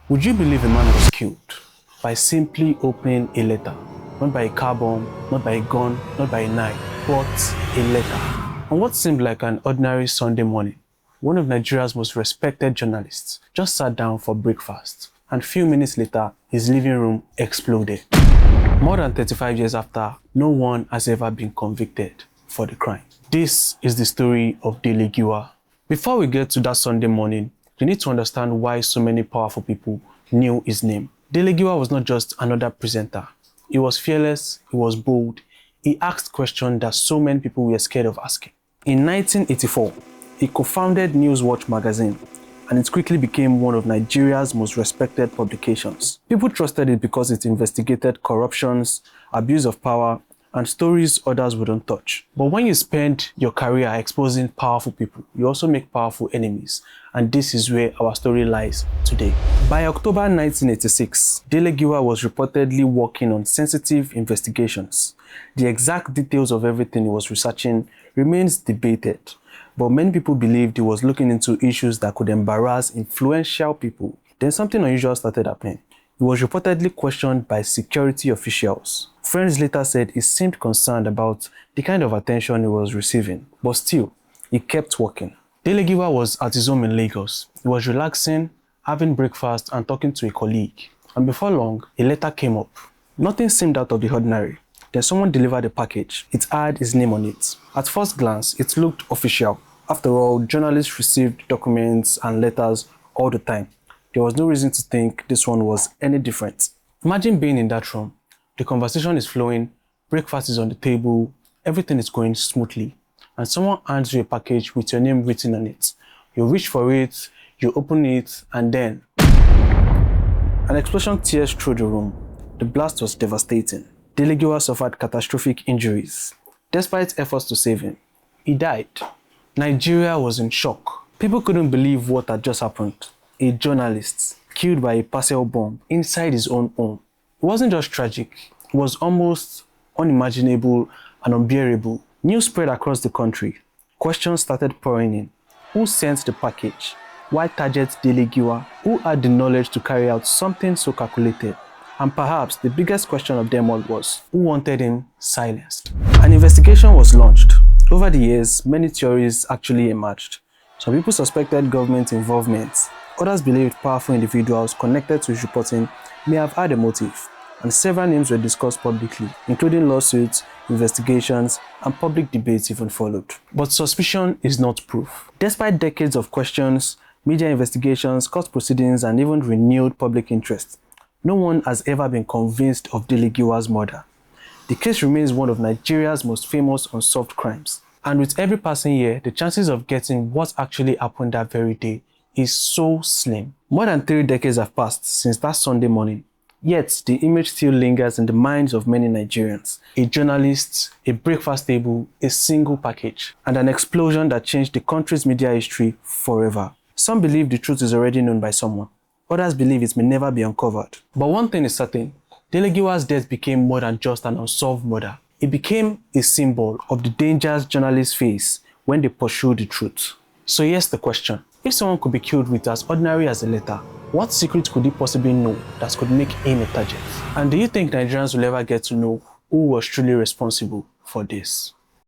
Would you believe a man was killed by simply opening a letter? Not by a car bomb, not by a gun, not by a knife, but a letter. On what seemed like an ordinary Sunday morning, one of Nigeria's most respected journalists just sat down for breakfast, and a few minutes later, his living room exploded. More than 35 years after, no one has ever been convicted for the crime. This is the story of Dele Giwa. Before we get to that Sunday morning, you need to understand why so many powerful people knew his name. Dele Giwa was not just another presenter. He was fearless, he was bold, he asked questions that so many people were scared of asking. In 1984, he co-founded Newswatch magazine, and it quickly became one of Nigeria's most respected publications. People trusted it because it investigated corruptions, abuse of power, and stories others wouldn't touch. But when you spend your career exposing powerful people, you also make powerful enemies, and this is where our story lies today. By October 1986, Dele Giwa was reportedly working on sensitive investigations. The exact details of everything he was researching remains debated, but many people believed he was looking into issues that could embarrass influential people. Then something unusual started happening. He was reportedly questioned by security officials. Friends later said he seemed concerned about the kind of attention he was receiving, but still, he kept working. Dele Giwa was at his home in Lagos. He was relaxing, having breakfast, and talking to a colleague. And before long, a letter came up. Nothing seemed out of the ordinary. Then someone delivered a package. It had his name on it. At first glance, it looked official. After all, journalists received documents and letters all the time. There was no reason to think this one was any different. Imagine being in that room. The conversation is flowing, breakfast is on the table, everything is going smoothly, and someone hands you a package with your name written on it. You reach for it, you open it, and then an explosion tears through the room. The blast was devastating. Dele Giwa suffered catastrophic injuries. Despite efforts to save him, he died. Nigeria was in shock. People couldn't believe what had just happened. A journalist killed by a parcel bomb inside his own home. It wasn't just tragic, it was almost unimaginable and unbearable. News spread across the country. Questions started pouring in. Who sent the package? Why target Dele Giwa? Who had the knowledge to carry out something so calculated? And perhaps the biggest question of them all was, who wanted him silenced? An investigation was launched. Over the years, many theories actually emerged. Some people suspected government involvement. Others believed powerful individuals connected to his reporting may have had a motive, and several names were discussed publicly, including lawsuits, investigations, and public debates even followed. But suspicion is not proof. Despite decades of questions, media investigations, court proceedings, and even renewed public interest, no one has ever been convinced of Dele Giwa's murder. The case remains one of Nigeria's most famous unsolved crimes, and with every passing year, the chances of getting what actually happened that very day is so slim. More than 3 decades have passed since that Sunday morning, yet the image still lingers in the minds of many Nigerians. A journalist, a breakfast table, a single package, and an explosion that changed the country's media history forever. Some believe the truth is already known by someone. Others believe it may never be uncovered. But one thing is certain, Dele Giwa's death became more than just an unsolved murder. It became a symbol of the dangers journalists face when they pursue the truth. So here's the question. If someone could be killed with as ordinary as a letter, what secret could he possibly know that could make him a target? And do you think Nigerians will ever get to know who was truly responsible for this?